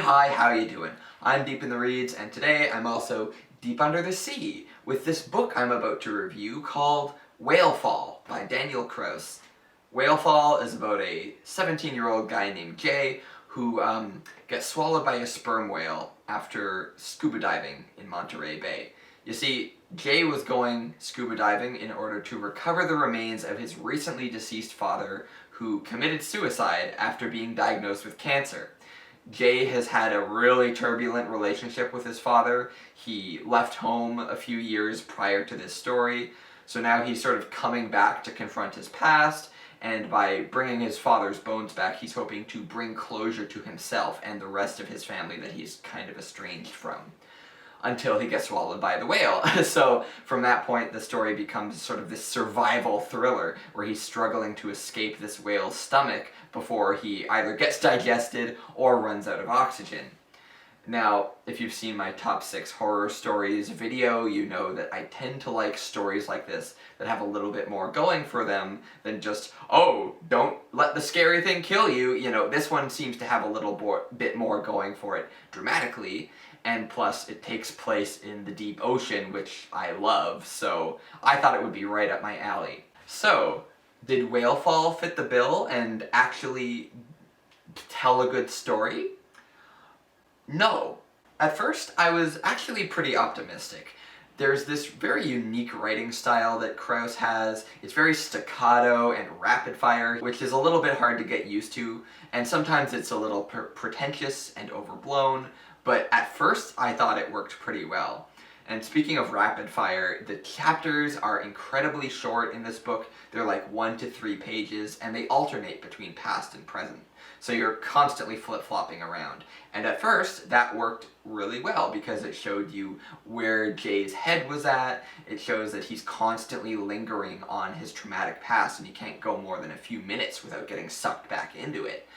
Hi, how you doing? I'm deep in the reads, and today I'm also deep under the sea with this book I'm about to review called Whalefall by Daniel Kraus. Whalefall is about a 17-year-old guy named Jay who gets swallowed by a sperm whale after scuba diving in Monterey Bay. You see, Jay was going scuba diving in order to recover the remains of his recently deceased father who committed suicide after being diagnosed with cancer. Jay has had a really turbulent relationship with his father. He left home a few years prior to this story, so now he's sort of coming back to confront his past, and by bringing his father's bones back, he's hoping to bring closure to himself and the rest of his family that he's kind of estranged from, until he gets swallowed by the whale. So from that point, the story becomes sort of this survival thriller where he's struggling to escape this whale's stomach before he either gets digested or runs out of oxygen. Now, if you've seen my top 6 horror stories video, you know that I tend to like stories like this that have a little bit more going for them than just, oh, don't let the scary thing kill you. You know, this one seems to have a little bit more going for it dramatically, and plus it takes place in the deep ocean, which I love, so I thought it would be right up my alley. So, did Whalefall fit the bill and actually tell a good story? No. At first, I was actually pretty optimistic. There's this very unique writing style that Kraus has. It's very staccato and rapid fire, which is a little bit hard to get used to, and sometimes it's a little pretentious and overblown, but at first I thought it worked pretty well. And speaking of rapid fire, the chapters are incredibly short in this book. They're like 1 to 3 pages, and they alternate between past and present. So you're constantly flip-flopping around. And at first, that worked really well because it showed you where Jay's head was at. It shows that he's constantly lingering on his traumatic past and he can't go more than a few minutes without getting sucked back into it.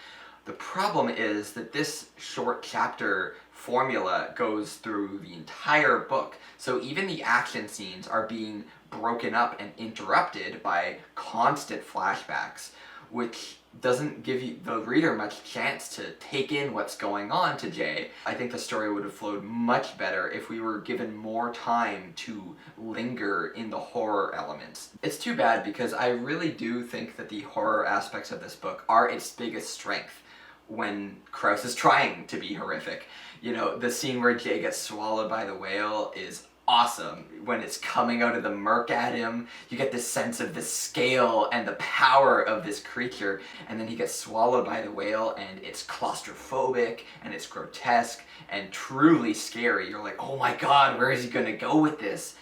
The problem is that this short chapter formula goes through the entire book, so even the action scenes are being broken up and interrupted by constant flashbacks, which doesn't give the reader much chance to take in what's going on to Jay. I think the story would have flowed much better if we were given more time to linger in the horror elements. It's too bad because I really do think that the horror aspects of this book are its biggest strength when Kraus is trying to be horrific. You know, the scene where Jay gets swallowed by the whale is awesome. When it's coming out of the murk at him, you get this sense of the scale and the power of this creature, and then he gets swallowed by the whale and it's claustrophobic and it's grotesque and truly scary. You're like, oh my god, where is he gonna go with this?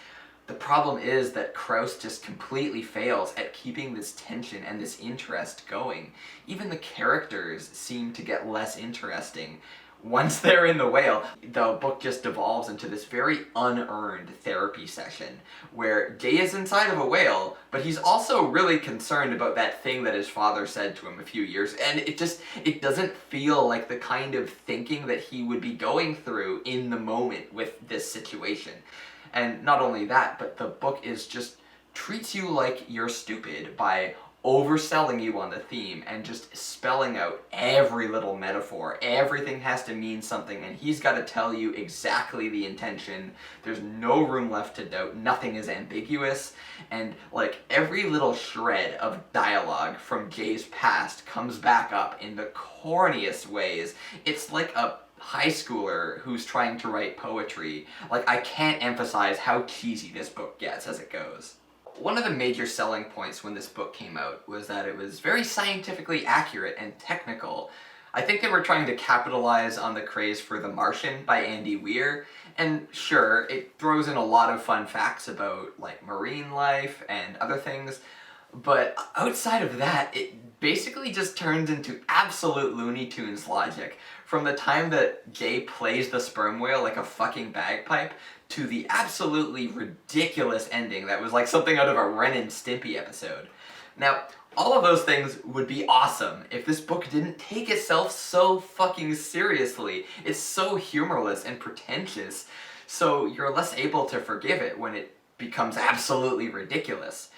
The problem is that Kraus just completely fails at keeping this tension and this interest going. Even the characters seem to get less interesting once they're in the whale. The book just devolves into this very unearned therapy session where Jay is inside of a whale, but he's also really concerned about that thing that his father said to him a few years, and it doesn't feel like the kind of thinking that he would be going through in the moment with this situation. And not only that, but the book treats you like you're stupid by overselling you on the theme and just spelling out every little metaphor. Everything has to mean something, and he's got to tell you exactly the intention. There's no room left to doubt. Nothing is ambiguous, and like every little shred of dialogue from Jay's past comes back up in the corniest ways. It's like a high schooler who's trying to write poetry. Like, I can't emphasize how cheesy this book gets as it goes. One of the major selling points when this book came out was that it was very scientifically accurate and technical. I think they were trying to capitalize on the craze for The Martian by Andy Weir, and sure, it throws in a lot of fun facts about like marine life and other things, but outside of that, it basically just turns into absolute Looney Tunes logic. From the time that Jay plays the sperm whale like a fucking bagpipe, to the absolutely ridiculous ending that was like something out of a Ren and Stimpy episode. Now, all of those things would be awesome if this book didn't take itself so fucking seriously. It's so humorless and pretentious, so you're less able to forgive it when it becomes absolutely ridiculous.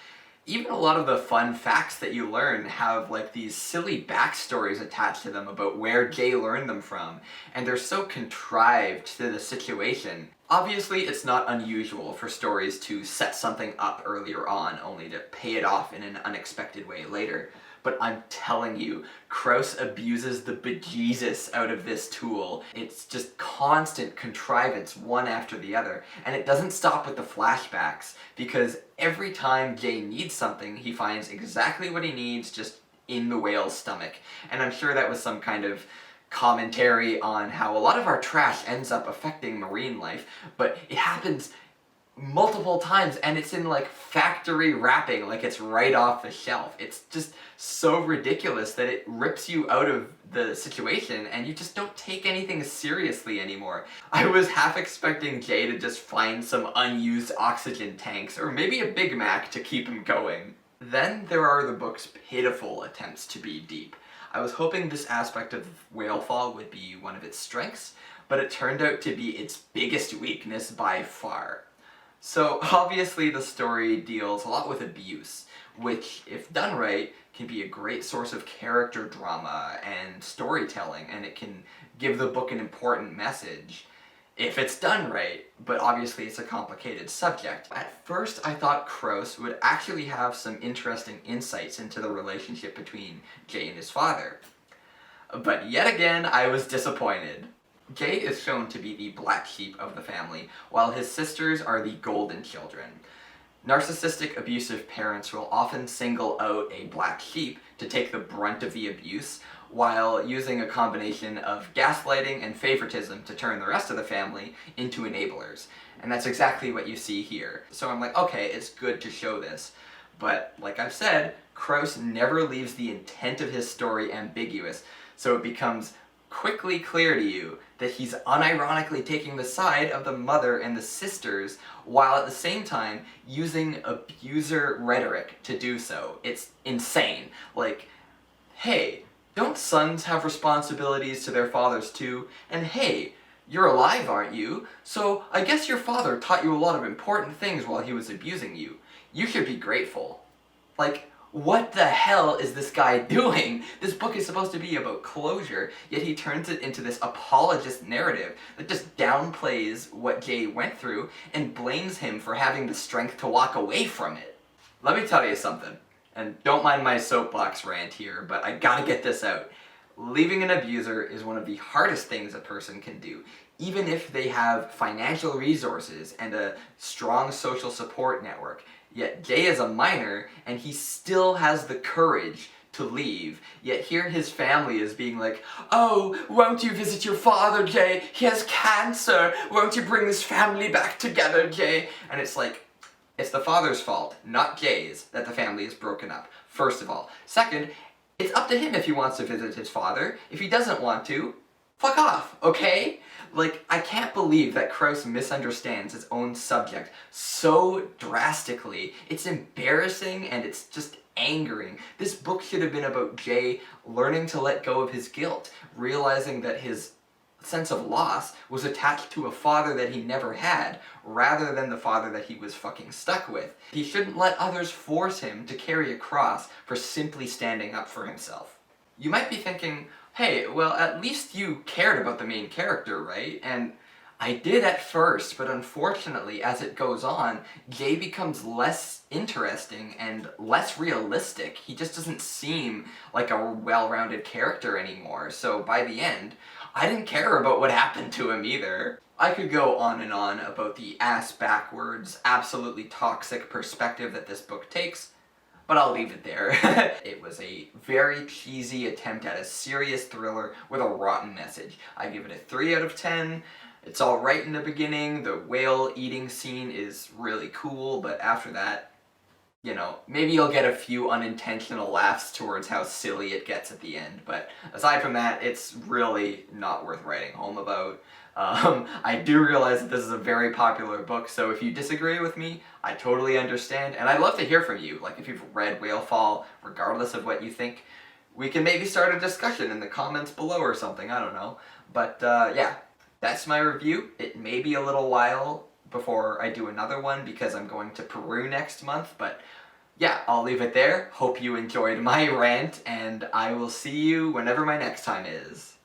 Even a lot of the fun facts that you learn have like these silly backstories attached to them about where Jay learned them from, and they're so contrived to the situation. Obviously, it's not unusual for stories to set something up earlier on only to pay it off in an unexpected way later. But I'm telling you, Kraus abuses the bejesus out of this tool. It's just constant contrivance, one after the other. And it doesn't stop with the flashbacks, because every time Jay needs something, he finds exactly what he needs just in the whale's stomach. And I'm sure that was some kind of commentary on how a lot of our trash ends up affecting marine life, but it happens multiple times, and it's in like factory wrapping, like it's right off the shelf. It's just so ridiculous that it rips you out of the situation and you just don't take anything seriously anymore. I was half expecting Jay to just find some unused oxygen tanks or maybe a Big Mac to keep him going. Then there are the book's pitiful attempts to be deep. I was hoping this aspect of Whalefall would be one of its strengths, but it turned out to be its biggest weakness by far. So obviously the story deals a lot with abuse, which, if done right, can be a great source of character drama and storytelling, and it can give the book an important message if it's done right, but obviously it's a complicated subject. At first I thought Kraus would actually have some interesting insights into the relationship between Jay and his father. But yet again, I was disappointed. Jay is shown to be the black sheep of the family, while his sisters are the golden children. Narcissistic, abusive parents will often single out a black sheep to take the brunt of the abuse, while using a combination of gaslighting and favoritism to turn the rest of the family into enablers. And that's exactly what you see here. So I'm like, okay, it's good to show this. But like I've said, Kraus never leaves the intent of his story ambiguous, so it becomes quickly clear to you that he's unironically taking the side of the mother and the sisters, while at the same time using abuser rhetoric to do so. It's insane. Like, hey, don't sons have responsibilities to their fathers too? And hey, you're alive, aren't you? So I guess your father taught you a lot of important things while he was abusing you. You should be grateful. Like, what the hell is this guy doing? This book is supposed to be about closure, yet he turns it into this apologist narrative that just downplays what Jay went through and blames him for having the strength to walk away from it. Let me tell you something, and don't mind my soapbox rant here, but I gotta get this out. Leaving an abuser is one of the hardest things a person can do, even if they have financial resources and a strong social support network. Yet Jay is a minor, and he still has the courage to leave. Yet here his family is being like, oh, won't you visit your father, Jay? He has cancer. Won't you bring this family back together, Jay? And it's like, it's the father's fault, not Jay's, that the family is broken up, first of all. Second, it's up to him if he wants to visit his father. If he doesn't want to, fuck off, okay? Like, I can't believe that Kraus misunderstands his own subject so drastically. It's embarrassing and it's just angering. This book should have been about Jay learning to let go of his guilt, realizing that his sense of loss was attached to a father that he never had, rather than the father that he was fucking stuck with. He shouldn't let others force him to carry a cross for simply standing up for himself. You might be thinking, hey, well, at least you cared about the main character, right? And I did at first, but unfortunately, as it goes on, Jay becomes less interesting and less realistic. He just doesn't seem like a well-rounded character anymore, so by the end, I didn't care about what happened to him either. I could go on and on about the ass-backwards, absolutely toxic perspective that this book takes, but I'll leave it there. It was a very cheesy attempt at a serious thriller with a rotten message. I give it a 3 out of 10. It's alright in the beginning, the whale eating scene is really cool, but after that, you know, maybe you'll get a few unintentional laughs towards how silly it gets at the end, but aside from that, it's really not worth writing home about. I do realize that this is a very popular book, so if you disagree with me, I totally understand, and I'd love to hear from you. Like, if you've read Whalefall, regardless of what you think, we can maybe start a discussion in the comments below or something, I don't know. But, yeah, that's my review. It may be a little while before I do another one because I'm going to Peru next month, but yeah, I'll leave it there. Hope you enjoyed my rant, and I will see you whenever my next time is.